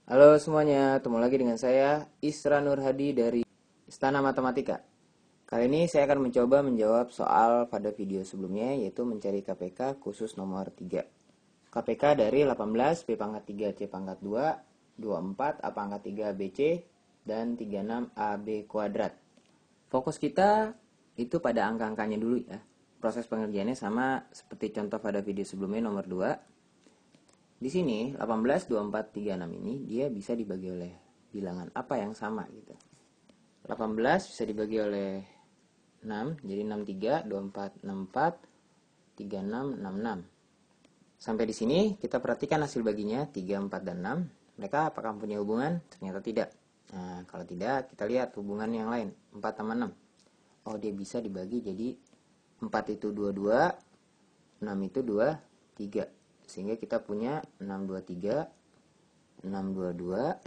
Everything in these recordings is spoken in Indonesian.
Halo semuanya, ketemu lagi dengan saya Isra Nur Hadi dari Istana Matematika. Kali ini saya akan mencoba menjawab soal pada video sebelumnya, yaitu mencari KPK khusus nomor 3. KPK dari 18 B pangkat 3 C pangkat 2, 24 A pangkat 3 BC, dan 36 AB kuadrat. Fokus kita itu pada angka-angkanya dulu ya. Proses pengerjaannya sama seperti contoh pada video sebelumnya nomor 2. Di sini 18, 24, 36 ini dia bisa dibagi oleh bilangan apa yang sama gitu. 18 bisa dibagi oleh 6, jadi 63, 24, 64, 36, 66. Sampai di sini kita perhatikan hasil baginya 3, 4, dan 6. Mereka apakah punya hubungan? Ternyata tidak. Nah, kalau tidak kita lihat hubungan yang lain, 4 sama 6. Oh, dia bisa dibagi jadi 4 itu 22, 6 itu 23. Sehingga kita punya 623, 622,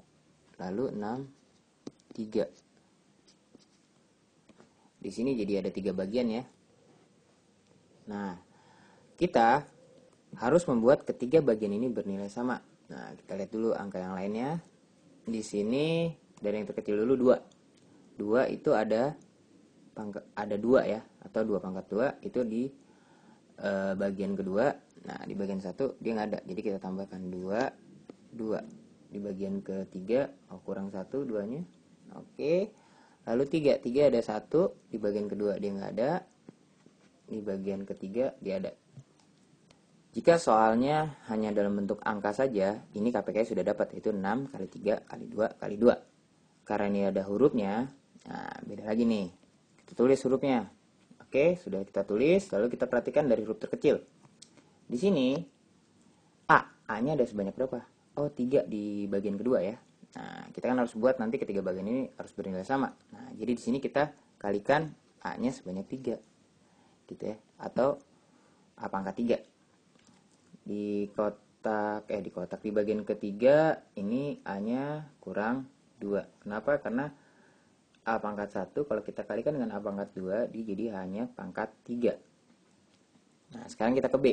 lalu 63. Di sini jadi ada 3 bagian ya. Nah, kita harus membuat ketiga bagian ini bernilai sama. Nah, kita lihat dulu angka yang lainnya. Di sini dari yang terkecil dulu 2. 2 itu ada 2 ya, atau 2 pangkat 2 itu di bagian kedua. Nah, di bagian 1 dia nggak ada, jadi kita tambahkan 2, 2. Di bagian ketiga, kurang 1 2-nya. Oke. Lalu 3 ada 1, di bagian kedua dia nggak ada, di bagian ketiga dia ada. Jika soalnya hanya dalam bentuk angka saja, ini KPK sudah dapat, yaitu 6 kali 3 kali 2 kali 2. Karena ini ada hurufnya, nah beda lagi nih. Kita tulis hurufnya. Oke, sudah kita tulis, lalu kita perhatikan dari huruf terkecil. Di sini A-nya ada sebanyak berapa? Oh, 3 di bagian kedua ya. Nah, kita kan harus buat nanti ketiga bagian ini harus bernilai sama. Nah, jadi di sini kita kalikan A-nya sebanyak 3. Gitu ya. Atau A pangkat 3. Di kotak di bagian ketiga ini A-nya kurang 2. Kenapa? Karena A pangkat 1 kalau kita kalikan dengan A pangkat 2 dia jadi hanya pangkat 3. Nah, sekarang kita ke B.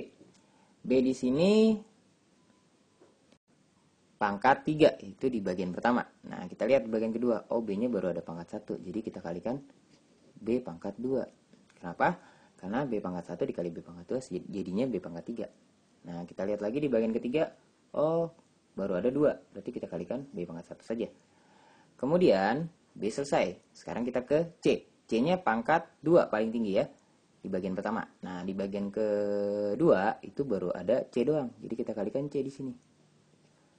B di sini pangkat 3 itu di bagian pertama. Nah, kita lihat di bagian kedua. Oh, B-nya baru ada pangkat 1. Jadi kita kalikan B pangkat 2. Kenapa? Karena B pangkat 1 dikali B pangkat 2 jadinya B pangkat 3. Nah, kita lihat lagi di bagian ketiga. Oh, baru ada 2. Berarti kita kalikan B pangkat 1 saja. Kemudian B selesai. Sekarang kita ke C. C-nya pangkat 2 paling tinggi ya. Di bagian pertama. Nah, di bagian kedua itu baru ada C doang. Jadi kita kalikan C di sini.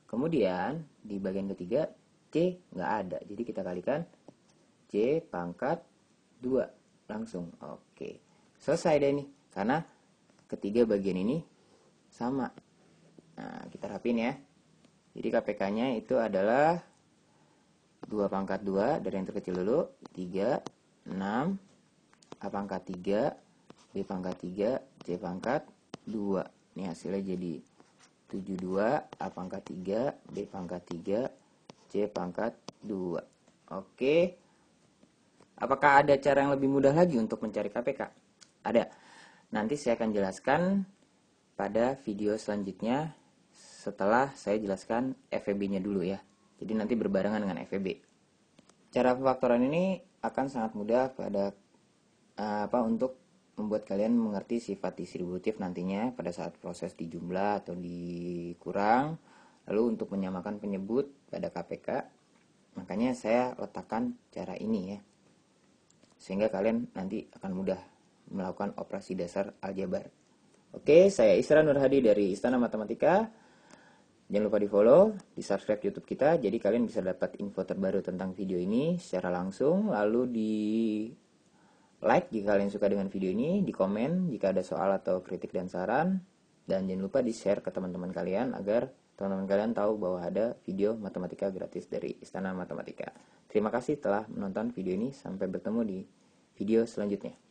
Kemudian di bagian ketiga C nggak ada. Jadi kita kalikan C pangkat 2 langsung. Oke. Selesai deh nih. Karena ketiga bagian ini sama. Nah, kita rapin ya. Jadi KPK-nya itu adalah 2 pangkat 2 dari yang terkecil dulu. 3, 6, A pangkat 3, B pangkat 3, C pangkat 2. Ini hasilnya jadi 72, A pangkat 3, B pangkat 3, C pangkat 2. Oke. Apakah ada cara yang lebih mudah lagi untuk mencari KPK? Ada. Nanti saya akan jelaskan pada video selanjutnya setelah saya jelaskan FEB-nya dulu ya. Jadi nanti berbarengan dengan FEB. Cara pemfaktoran ini akan sangat mudah pada untuk membuat kalian mengerti sifat distributif nantinya pada saat proses dijumlah atau dikurang. Lalu untuk menyamakan penyebut pada KPK, makanya saya letakkan cara ini ya. Sehingga kalian nanti akan mudah melakukan operasi dasar aljabar. Oke, saya Isra Nur Hadi dari Istana Matematika. Jangan lupa di follow, di subscribe YouTube kita, jadi kalian bisa dapat info terbaru tentang video ini secara langsung. Lalu di like jika kalian suka dengan video ini, di komen jika ada soal atau kritik dan saran, dan jangan lupa di share ke teman-teman kalian agar teman-teman kalian tahu bahwa ada video matematika gratis dari Istana Matematika. Terima kasih telah menonton video ini, sampai bertemu di video selanjutnya.